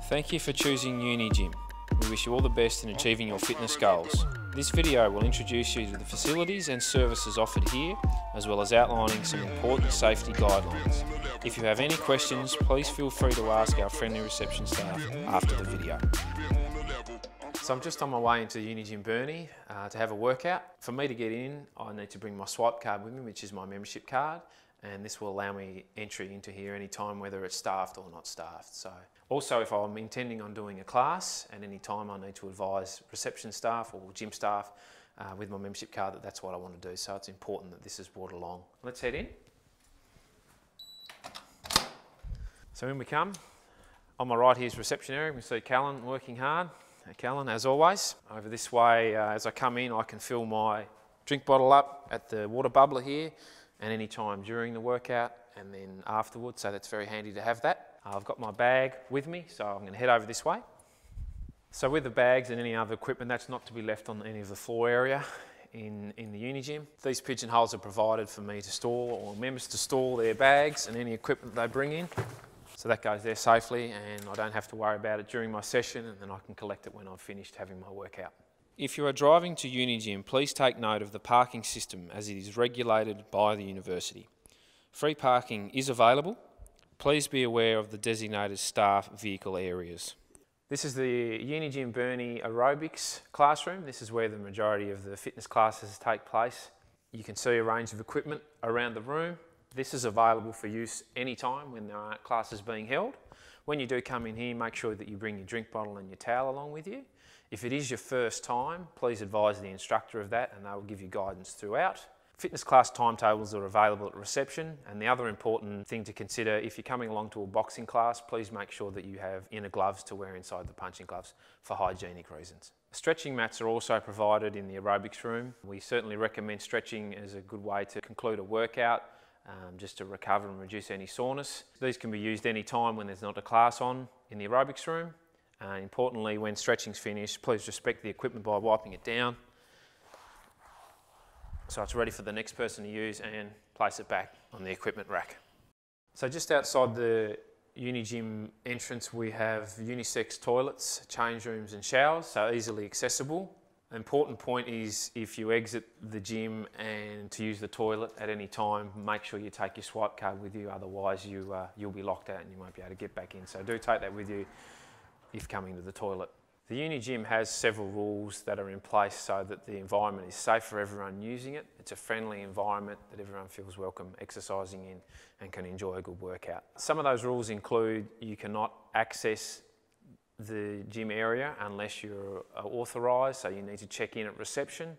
Thank you for choosing Unigym. We wish you all the best in achieving your fitness goals. This video will introduce you to the facilities and services offered here, as well as outlining some important safety guidelines. If you have any questions, please feel free to ask our friendly reception staff after the video. So I'm just on my way into Unigym Burnie to have a workout. For me to get in, I need to bring my swipe card with me, which is my membership card, and this will allow me entry into here anytime, whether it's staffed or not staffed. So also, if I'm intending on doing a class at any time, I need to advise reception staff or gym staff with my membership card that that's what I want to do. So it's important that this is brought along. Let's head in. So in we come. On my right here is reception area. We can see Callan working hard. Callan, as always. Over this way, as I come in, I can fill my drink bottle up at the water bubbler here, and any time during the workout and then afterwards, so that's very handy to have that. I've got my bag with me, so I'm going to head over this way. So with the bags and any other equipment, that's not to be left on any of the floor area in the Unigym. These pigeonholes are provided for me to store, or members to store their bags and any equipment they bring in. So that goes there safely, and I don't have to worry about it during my session, and then I can collect it when I've finished having my workout. If you are driving to Unigym, please take note of the parking system as it is regulated by the university. Free parking is available. Please be aware of the designated staff vehicle areas. This is the Unigym Burnie aerobics classroom. This is where the majority of the fitness classes take place. You can see a range of equipment around the room. This is available for use anytime when there aren't classes being held. When you do come in here, make sure that you bring your drink bottle and your towel along with you. If it is your first time, please advise the instructor of that, and they will give you guidance throughout. Fitness class timetables are available at reception, and the other important thing to consider, if you're coming along to a boxing class, please make sure that you have inner gloves to wear inside the punching gloves for hygienic reasons. Stretching mats are also provided in the aerobics room. We certainly recommend stretching as a good way to conclude a workout, just to recover and reduce any soreness. These can be used any time when there's not a class on in the aerobics room. Importantly, when stretching's finished, please respect the equipment by wiping it down so it's ready for the next person to use, and place it back on the equipment rack. So just outside the Unigym entrance, we have unisex toilets, change rooms and showers, so easily accessible. An important point is, if you exit the gym and to use the toilet at any time, make sure you take your swipe card with you, otherwise you'll be locked out and you won't be able to get back in. So do take that with you if coming to the toilet. The Unigym has several rules that are in place so that the environment is safe for everyone using it. It's a friendly environment that everyone feels welcome exercising in and can enjoy a good workout. Some of those rules include you cannot access the gym area unless you're authorised, so you need to check in at reception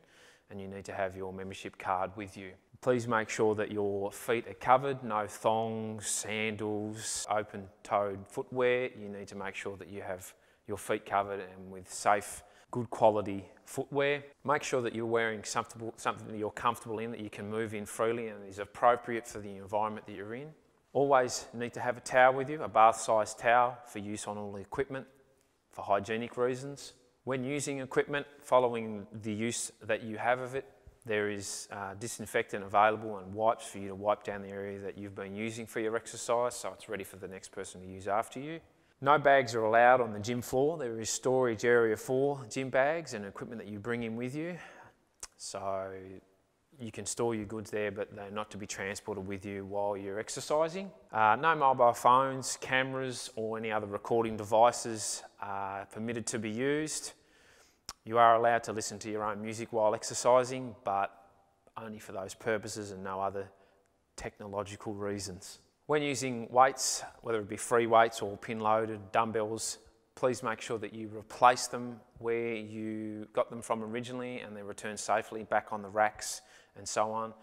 and you need to have your membership card with you. Please make sure that your feet are covered, no thongs, sandals, open-toed footwear. You need to make sure that you have your feet covered and with safe, good quality footwear. Make sure that you're wearing something that you're comfortable in, that you can move in freely and is appropriate for the environment that you're in. Always need to have a towel with you, a bath-sized towel for use on all the equipment for hygienic reasons. When using equipment, following the use that you have of it, there is disinfectant available and wipes for you to wipe down the area that you've been using for your exercise, so it's ready for the next person to use after you. No bags are allowed on the gym floor. There is storage area for gym bags and equipment that you bring in with you. So you can store your goods there, but they're not to be transported with you while you're exercising. No mobile phones, cameras, or any other recording devices are permitted to be used. You are allowed to listen to your own music while exercising, but only for those purposes and no other technological reasons. When using weights, whether it be free weights or pin-loaded dumbbells, please make sure that you replace them where you got them from originally and they're returned safely back on the racks and so on.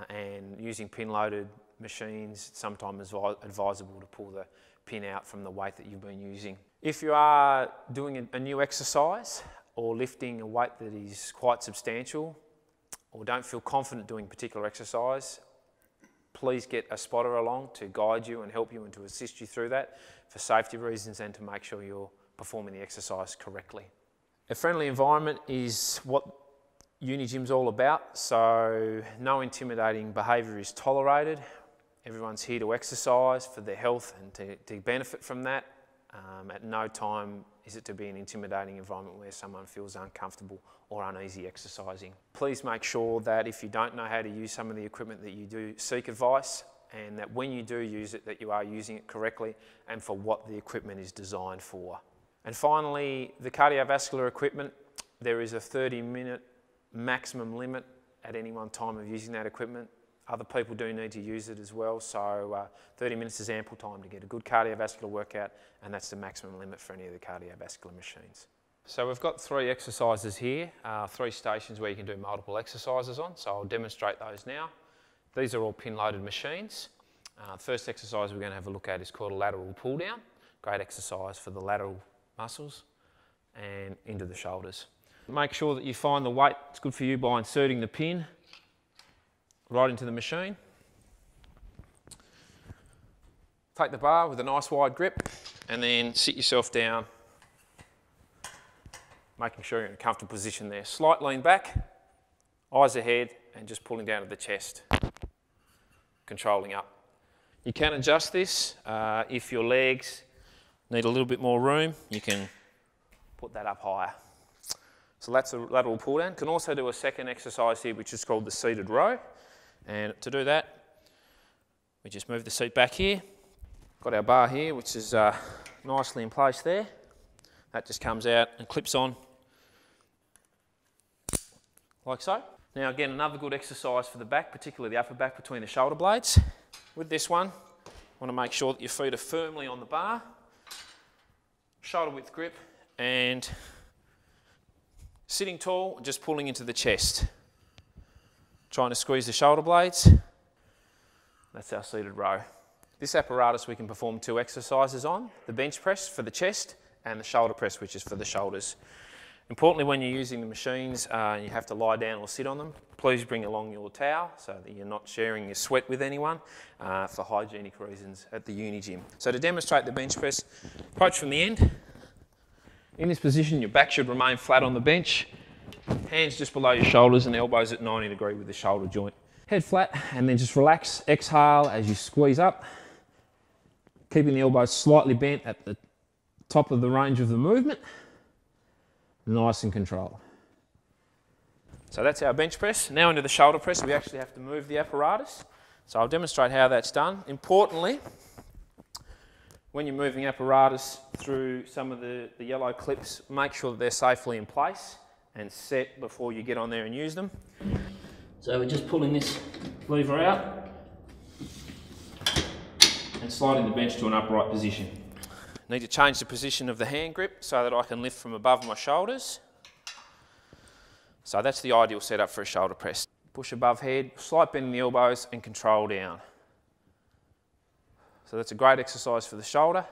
And using pin-loaded machines, it's sometimes advisable to pull the pin out from the weight that you've been using. If you are doing a new exercise or lifting a weight that is quite substantial, or don't feel confident doing a particular exercise, please get a spotter along to guide you and help you and to assist you through that for safety reasons and to make sure you're performing the exercise correctly. A friendly environment is what Unigym's all about, so no intimidating behaviour is tolerated. Everyone's here to exercise for their health and to benefit from that. At no time is it to be an intimidating environment where someone feels uncomfortable or uneasy exercising. Please make sure that if you don't know how to use some of the equipment that you do seek advice, and that when you do use it that you are using it correctly and for what the equipment is designed for. And finally, the cardiovascular equipment, there is a 30-minute maximum limit at any one time of using that equipment. Other people do need to use it as well, so 30 minutes is ample time to get a good cardiovascular workout, and that's the maximum limit for any of the cardiovascular machines. So we've got 3 exercises here, 3 stations where you can do multiple exercises on, so I'll demonstrate those now. These are all pin-loaded machines. First exercise we're going to have a look at is called a lateral pull-down. Great exercise for the lateral muscles and into the shoulders. Make sure that you find the weight. It's good for you by inserting the pin right into the machine. Take the bar with a nice wide grip and then sit yourself down, making sure you're in a comfortable position there. Slight lean back, eyes ahead, and just pulling down to the chest, controlling up. You can adjust this if your legs need a little bit more room, you can put that up higher. So that's a lateral pull down. You can also do a second exercise here which is called the seated row, and to do that we just move the seat back here. Got our bar here which is nicely in place there. That just comes out and clips on like so. Now again, another good exercise for the back, particularly the upper back between the shoulder blades. With this one, you want to make sure that your feet are firmly on the bar, shoulder width grip, and sitting tall, just pulling into the chest. Trying to squeeze the shoulder blades. That's our seated row. This apparatus we can perform 2 exercises on, the bench press for the chest and the shoulder press, which is for the shoulders. Importantly, when you're using the machines, you have to lie down or sit on them. Please bring along your towel so that you're not sharing your sweat with anyone for hygienic reasons at the Unigym. So to demonstrate the bench press, approach from the end. In this position, your back should remain flat on the bench. Hands just below your shoulders and elbows at 90 degrees with the shoulder joint. Head flat and then just relax, exhale as you squeeze up. Keeping the elbows slightly bent at the top of the range of the movement. Nice and controlled. So that's our bench press. Now into the shoulder press, we actually have to move the apparatus. So I'll demonstrate how that's done. Importantly, when you're moving apparatus through some of the yellow clips, make sure that they're safely in place and set before you get on there and use them. So we're just pulling this lever out and sliding the bench to an upright position. Need to change the position of the hand grip so that I can lift from above my shoulders. So that's the ideal setup for a shoulder press. Push above head, slight bend in the elbows and control down. So that's a great exercise for the shoulder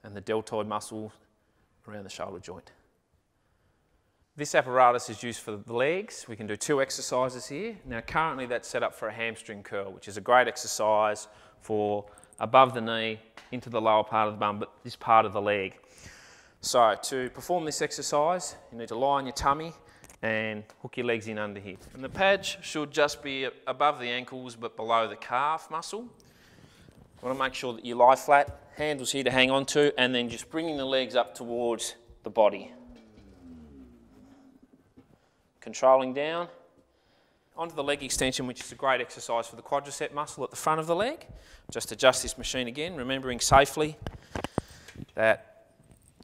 and the deltoid muscle around the shoulder joint. This apparatus is used for the legs. We can do 2 exercises here. Now currently that's set up for a hamstring curl, which is a great exercise for above the knee, into the lower part of the bum, but this part of the leg. So to perform this exercise, you need to lie on your tummy and hook your legs in under here. And the pads should just be above the ankles but below the calf muscle. You want to make sure that you lie flat, handles here to hang on to, and then just bringing the legs up towards the body. Controlling down. Onto the leg extension, which is a great exercise for the quadricep muscle at the front of the leg. Just adjust this machine again, remembering safely that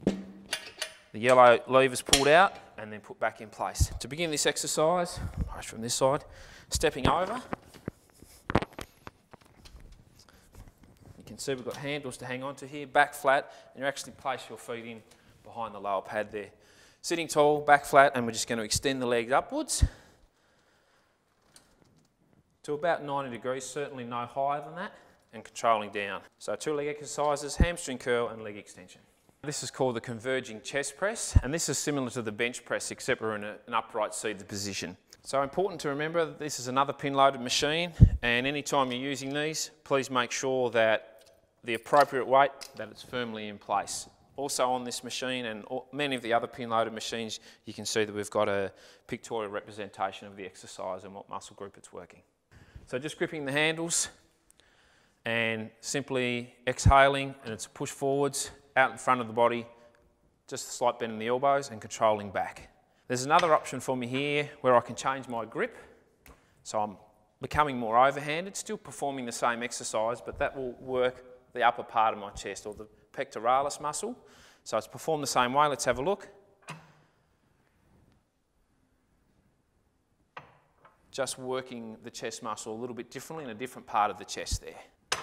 the yellow lever's pulled out and then put back in place. To begin this exercise, approach from this side, stepping over. You can see we've got handles to hang on to here, back flat, and you actually place your feet in behind the lower pad there. Sitting tall, back flat, and we're just going to extend the legs upwards to about 90 degrees, certainly no higher than that, and controlling down. So 2 leg exercises, hamstring curl and leg extension. This is called the converging chest press, and this is similar to the bench press except we're in an upright seated position. So important to remember that this is another pin-loaded machine, and anytime you're using these, please make sure that the appropriate weight, that it's firmly in place. Also on this machine and many of the other pin-loaded machines, you can see that we've got a pictorial representation of the exercise and what muscle group it's working. So just gripping the handles and simply exhaling, and it's a push forwards out in front of the body, just a slight bend in the elbows and controlling back. There's another option for me here where I can change my grip. So I'm becoming more overhanded, still performing the same exercise, but that will work the upper part of my chest or the pectoralis muscle. So it's performed the same way. Let's have a look. Just working the chest muscle a little bit differently in a different part of the chest there.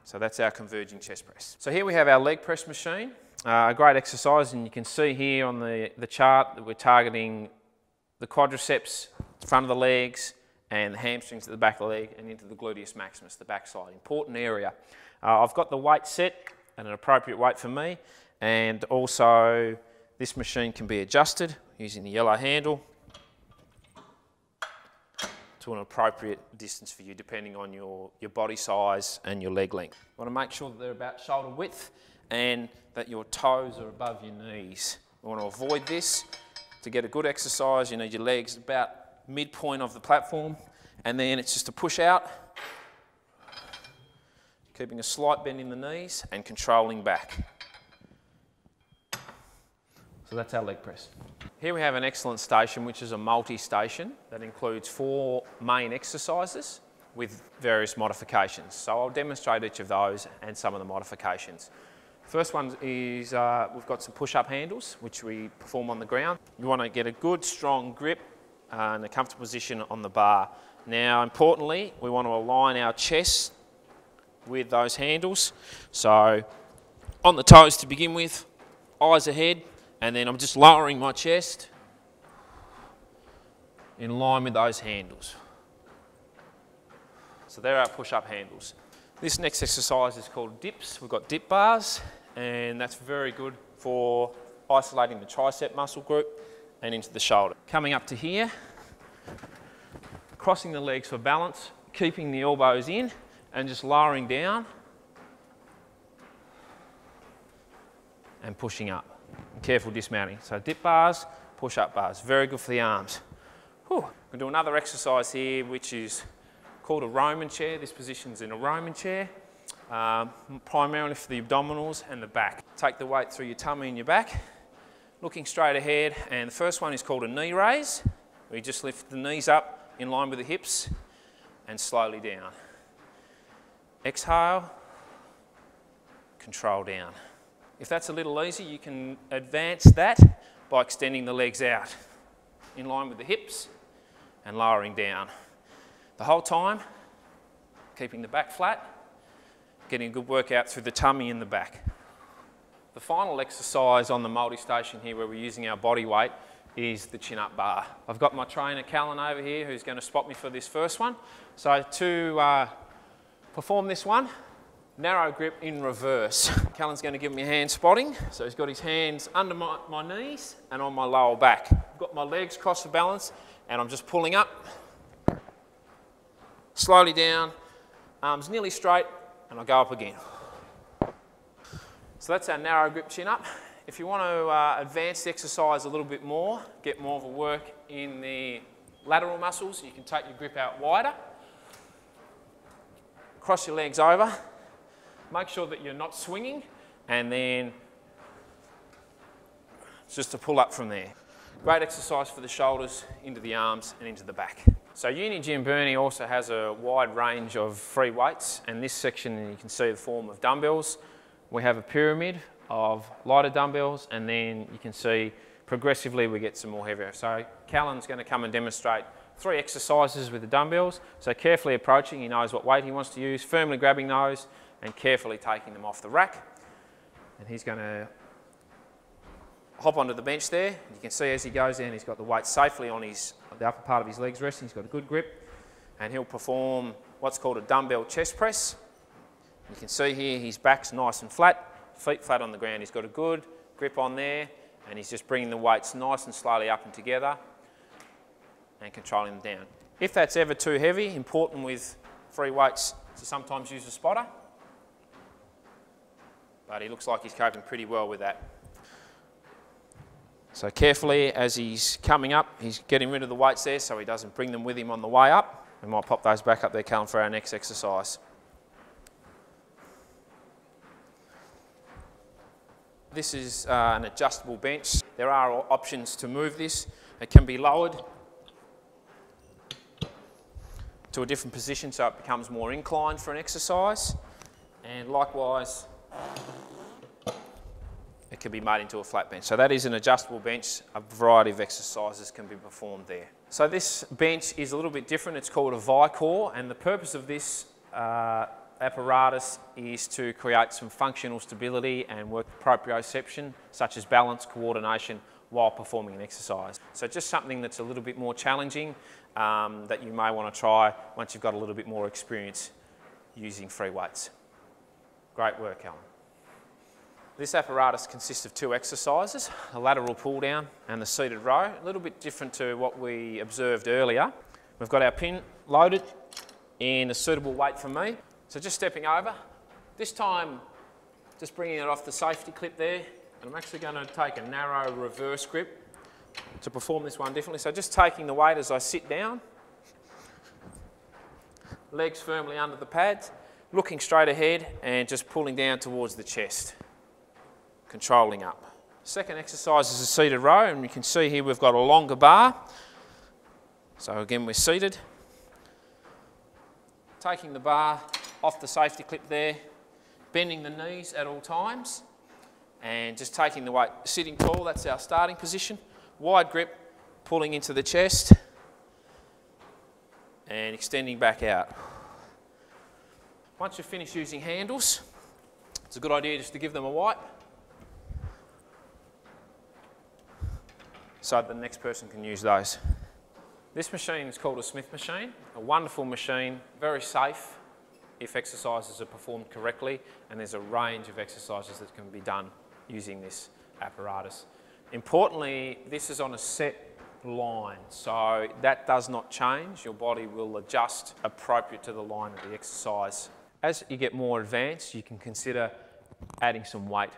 So that's our converging chest press. So here we have our leg press machine. A great exercise, and you can see here on the chart that we're targeting the quadriceps, the front of the legs, and the hamstrings at the back of the leg and into the gluteus maximus, the backside. Important area. I've got the weight set at an appropriate weight for me, and also this machine can be adjusted using the yellow handle to an appropriate distance for you depending on your body size and your leg length. You want to make sure that they're about shoulder width and that your toes are above your knees. We want to avoid this. To get a good exercise, you need your legs about midpoint of the platform, and then it's just a push out, keeping a slight bend in the knees and controlling back. So that's our leg press. Here we have an excellent station, which is a multi-station that includes 4 main exercises with various modifications. So I'll demonstrate each of those and some of the modifications. First one is we've got some push-up handles, which we perform on the ground. You want to get a good, strong grip and a comfortable position on the bar. Now, importantly, we want to align our chest with those handles. So, on the toes to begin with, eyes ahead, and then I'm just lowering my chest in line with those handles. So there are our push-up handles. This next exercise is called dips. We've got dip bars, and that's very good for isolating the tricep muscle group and into the shoulder. Coming up to here, crossing the legs for balance, keeping the elbows in, and just lowering down and pushing up. Careful dismounting. So dip bars, push-up bars, very good for the arms. Whew. We're going to do another exercise here, which is called a Roman chair. This position's in a Roman chair, primarily for the abdominals and the back. Take the weight through your tummy and your back, looking straight ahead, and the first one is called a knee raise. We just lift the knees up in line with the hips and slowly down. Exhale, control down. If that's a little easy, you can advance that by extending the legs out in line with the hips and lowering down. The whole time, keeping the back flat, getting a good workout through the tummy and the back. The final exercise on the multi-station here where we're using our body weight is the chin-up bar. I've got my trainer Callan over here who's going to spot me for this first one. So to perform this one, narrow grip in reverse. Callan's going to give me a hand spotting. So he's got his hands under my knees and on my lower back. I've got my legs crossed for balance and I'm just pulling up, slowly down, arms nearly straight, and I'll go up again. So that's our narrow grip chin up. If you want to advance the exercise a little bit more, get more of a work in the lateral muscles, you can take your grip out wider, cross your legs over, make sure that you're not swinging, and then it's just a pull up from there. Great exercise for the shoulders, into the arms and into the back. So Unigym Burnie also has a wide range of free weights, and this section you can see the form of dumbbells. We have a pyramid of lighter dumbbells, and then you can see progressively we get some more heavier. So Callan's going to come and demonstrate 3 exercises with the dumbbells. So carefully approaching, he knows what weight he wants to use, firmly grabbing those and carefully taking them off the rack. And he's going to hop onto the bench there. You can see as he goes in, he's got the weight safely on the upper part of his legs resting. He's got a good grip, and he'll perform what's called a dumbbell chest press. You can see here his back's nice and flat, feet flat on the ground. He's got a good grip on there, and he's just bringing the weights nice and slowly up and together and controlling them down. If that's ever too heavy, important with free weights to sometimes use a spotter, but he looks like he's coping pretty well with that. So carefully, as he's coming up, he's getting rid of the weights there so he doesn't bring them with him on the way up. We might pop those back up there, Callan, for our next exercise. This is an adjustable bench. There are options to move this. It can be lowered to a different position so it becomes more inclined for an exercise, and likewise it can be made into a flat bench. So that is an adjustable bench. A variety of exercises can be performed there. So this bench is a little bit different. It's called a Vicor, and the purpose of this apparatus is to create some functional stability and work proprioception, such as balance, coordination, while performing an exercise. So just something that's a little bit more challenging that you may want to try once you've got a little bit more experience using free weights. Great work, Alan. This apparatus consists of two exercises, a lateral pull down and the seated row. A little bit different to what we observed earlier. We've got our pin loaded in a suitable weight for me. So just stepping over, this time just bringing it off the safety clip there, and I'm actually going to take a narrow reverse grip to perform this one differently. So just taking the weight as I sit down, legs firmly under the pads, looking straight ahead and just pulling down towards the chest, controlling up. Second exercise is a seated row, and you can see here we've got a longer bar. So again, we're seated. Taking the bar off the safety clip there, bending the knees at all times, and just taking the weight, sitting tall, that's our starting position. Wide grip, pulling into the chest, and extending back out. Once you've finished using handles, it's a good idea just to give them a wipe, so the next person can use those. This machine is called a Smith machine, a wonderful machine, very safe if exercises are performed correctly, and there's a range of exercises that can be done using this apparatus. Importantly, this is on a set line, so that does not change. Your body will adjust appropriate to the line of the exercise. As you get more advanced, you can consider adding some weight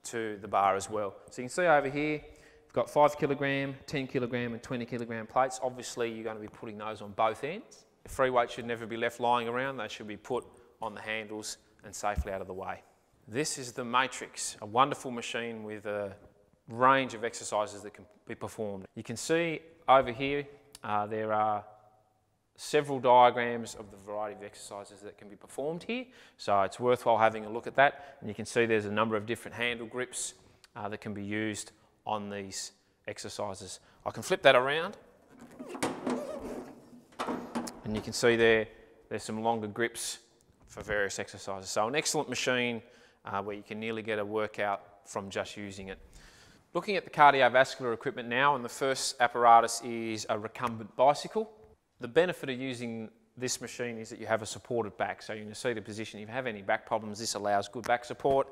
to the bar as well. So you can see over here, we've got 5 kilogram, 10 kilogram and 20 kilogram plates. Obviously, you're going to be putting those on both ends. The free weight should never be left lying around. They should be put on the handles and safely out of the way. This is the Matrix, a wonderful machine with a range of exercises that can be performed. You can see over here there are several diagrams of the variety of exercises that can be performed here, so it's worthwhile having a look at that. And you can see there's a number of different handle grips that can be used on these exercises. I can flip that around, and you can see there's some longer grips for various exercises. So an excellent machine where you can nearly get a workout from just using it. Looking at the cardiovascular equipment now, and the first apparatus is a recumbent bicycle. The benefit of using this machine is that you have a supported back, so in a seated position, if you have any back problems, this allows good back support.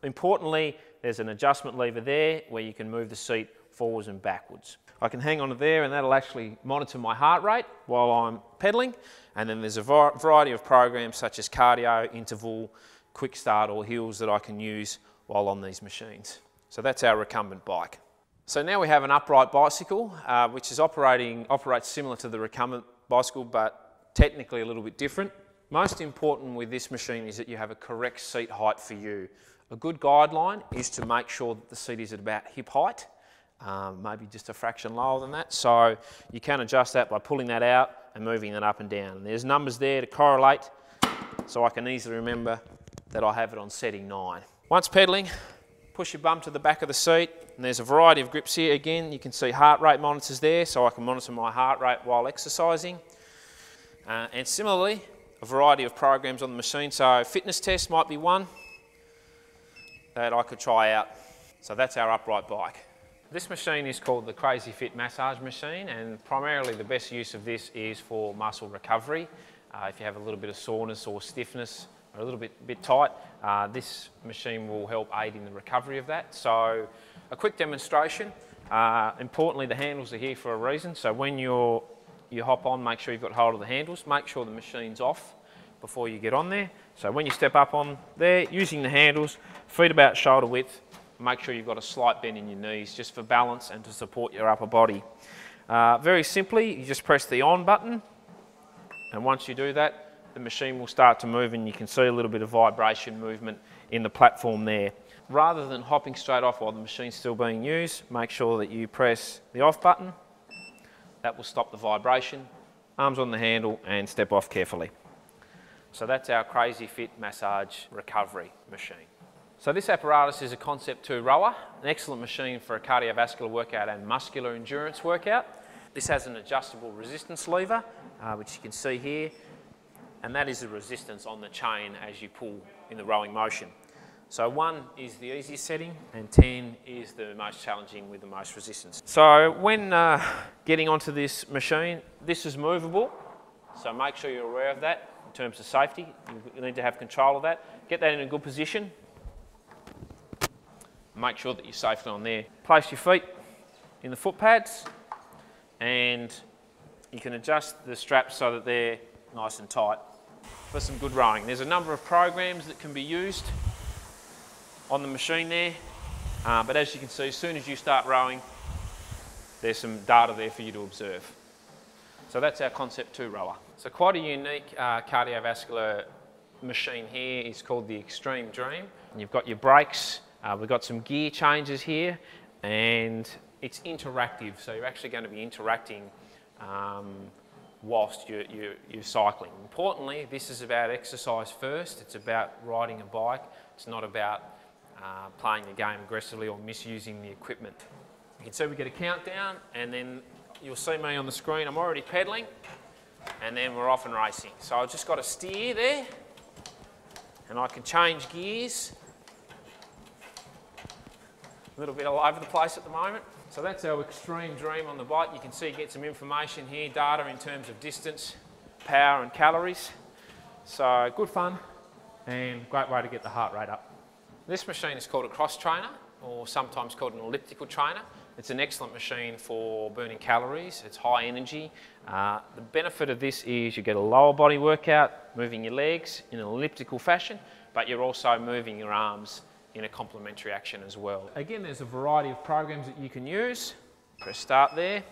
Importantly, there's an adjustment lever there where you can move the seat forwards and backwards. I can hang on to there, and that'll actually monitor my heart rate while I'm pedaling. And then there's a variety of programs such as cardio, interval, quick start or hills that I can use while on these machines. So that's our recumbent bike. So now we have an upright bicycle, which is operates similar to the recumbent bicycle, but technically a little bit different. Most important with this machine is that you have a correct seat height for you. A good guideline is to make sure that the seat is at about hip height, maybe just a fraction lower than that. So you can adjust that by pulling that out and moving that up and down. And there's numbers there to correlate, so I can easily remember that I have it on setting 9. Once pedaling, push your bum to the back of the seat, and there's a variety of grips here. Again, you can see heart rate monitors there, so I can monitor my heart rate while exercising. And similarly, a variety of programs on the machine. So fitness test might be one that I could try out. So that's our upright bike. This machine is called the Crazy Fit massage machine, and primarily the best use of this is for muscle recovery. If you have a little bit of soreness or stiffness or a little bit tight, this machine will help aid in the recovery of that. So a quick demonstration. Importantly, the handles are here for a reason. So when you hop on, make sure you've got hold of the handles. Make sure the machine's off before you get on there. So when you step up on there, using the handles, feet about shoulder width, make sure you've got a slight bend in your knees just for balance and to support your upper body. Very simply, you just press the on button, and once you do that, the machine will start to move, and you can see a little bit of vibration movement in the platform there. Rather than hopping straight off while the machine's still being used, make sure that you press the off button. That will stop the vibration. Arms on the handle and step off carefully. So that's our Crazy Fit massage recovery machine. So this apparatus is a Concept 2 rower, an excellent machine for a cardiovascular workout and muscular endurance workout. This has an adjustable resistance lever, which you can see here, and that is the resistance on the chain as you pull in the rowing motion. So 1 is the easiest setting and 10 is the most challenging with the most resistance. So when getting onto this machine, this is movable, so make sure you're aware of that in terms of safety. You need to have control of that. Get that in a good position. Make sure that you're safely on there. Place your feet in the foot pads and you can adjust the straps so that they're nice and tight for some good rowing. There's a number of programs that can be used on the machine there, but as you can see, as soon as you start rowing, there's some data there for you to observe. So that's our Concept 2 rower. So quite a unique cardiovascular machine here. It's called the Extreme Dream. And you've got your brakes, we've got some gear changes here, and it's interactive, so you're actually going to be interacting whilst you're cycling. Importantly, this is about exercise first. It's about riding a bike. It's not about playing the game aggressively or misusing the equipment. You can see we get a countdown, and then you'll see me on the screen. I'm already pedaling, and then we're off and racing. So I've just got to steer there, and I can change gears. A little bit all over the place at the moment. So that's our Extreme Dream on the bike. You can see you get some information here, data in terms of distance, power and calories. So good fun and great way to get the heart rate up. This machine is called a cross trainer, or sometimes called an elliptical trainer. It's an excellent machine for burning calories. It's high energy. The benefit of this is you get a lower body workout, moving your legs in an elliptical fashion, but you're also moving your arms in a complementary action as well. Again, there's a variety of programs that you can use. Press start there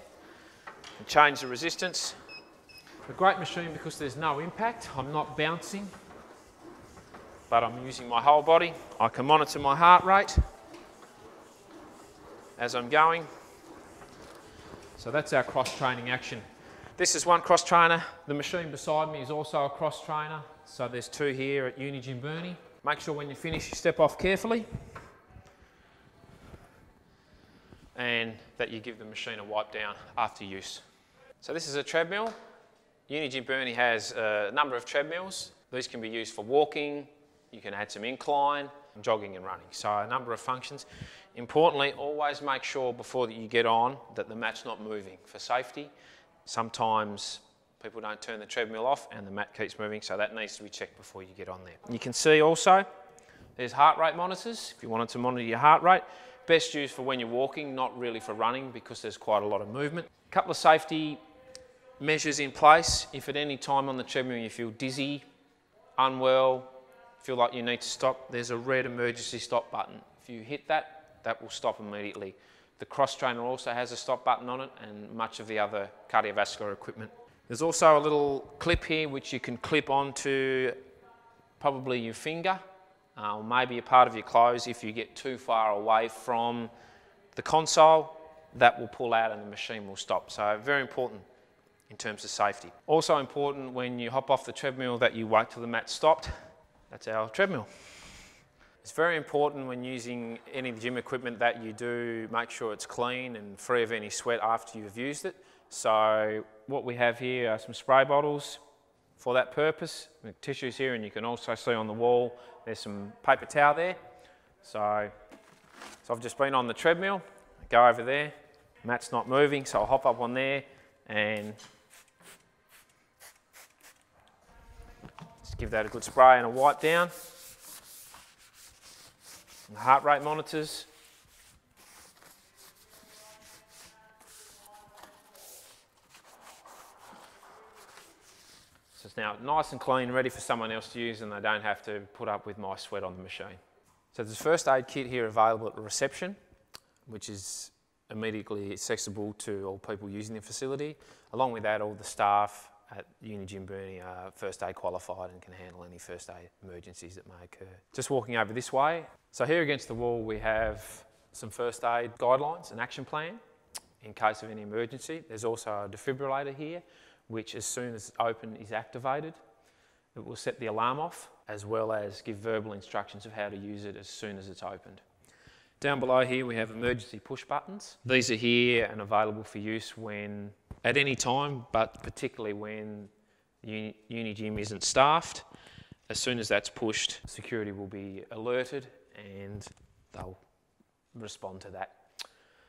and change the resistance. A great machine because there's no impact. I'm not bouncing, but I'm using my whole body. I can monitor my heart rate as I'm going. So that's our cross-training action. This is one cross-trainer. The machine beside me is also a cross-trainer. So there's 2 here at Unigym Burnie. Make sure when you finish you step off carefully and that you give the machine a wipe down after use. So this is a treadmill. Unigym Burnie has a number of treadmills. These can be used for walking, you can add some incline, jogging and running. So a number of functions. Importantly, always make sure before that you get on that the mat's not moving for safety. Sometimes people don't turn the treadmill off and the mat keeps moving, so that needs to be checked before you get on there. You can see also there's heart rate monitors if you wanted to monitor your heart rate. Best used for when you're walking, not really for running because there's quite a lot of movement. A couple of safety measures in place. If at any time on the treadmill you feel dizzy, unwell, feel like you need to stop, there's a red emergency stop button. If you hit that, that will stop immediately. The cross trainer also has a stop button on it and much of the other cardiovascular equipment. There's also a little clip here which you can clip onto probably your finger or maybe a part of your clothes. If you get too far away from the console, that will pull out and the machine will stop. So very important in terms of safety. Also important when you hop off the treadmill that you wait till the mat stopped. That's our treadmill. It's very important when using any gym equipment that you do make sure it's clean and free of any sweat after you've used it. So what we have here are some spray bottles for that purpose. The tissues here, and you can also see on the wall there's some paper towel there. So I've just been on the treadmill, go over there, mat's not moving, so I'll hop up on there and just give that a good spray and a wipe down. And the heart rate monitors. So it's now nice and clean, ready for someone else to use, and they don't have to put up with my sweat on the machine. So there's a first aid kit here available at the reception, which is immediately accessible to all people using the facility. Along with that, all the staff at Unigym Burnie are first aid qualified and can handle any first aid emergencies that may occur. Just walking over this way. So here against the wall we have some first aid guidelines, an action plan in case of any emergency. There's also a defibrillator here, which as soon as it's open is activated. It will set the alarm off, as well as give verbal instructions of how to use it as soon as it's opened. Down below here we have emergency push buttons. These are here and available for use when, at any time, but particularly when Unigym isn't staffed. As soon as that's pushed, security will be alerted and they'll respond to that.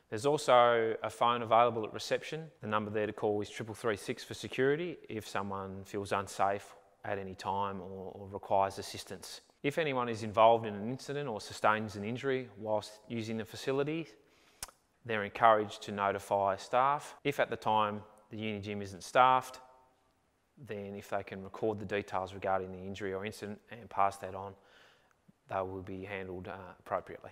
There's also a phone available at reception. The number there to call is 3336 for security if someone feels unsafe at any time or requires assistance. If anyone is involved in an incident or sustains an injury whilst using the facility, they're encouraged to notify staff. If at the time the Unigym isn't staffed, then if they can record the details regarding the injury or incident and pass that on, they will be handled appropriately.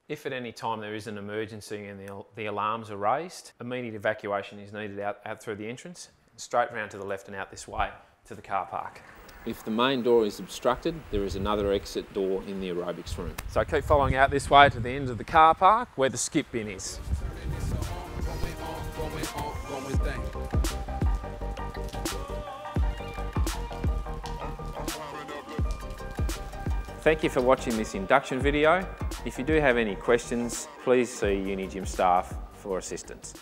If at any time there is an emergency and the alarms are raised, immediate evacuation is needed out through the entrance, straight round to the left and out this way to the car park. If the main door is obstructed, there is another exit door in the aerobics room. So keep following out this way to the end of the car park where the skip bin is. Thank you for watching this induction video. If you do have any questions, please see Unigym staff for assistance.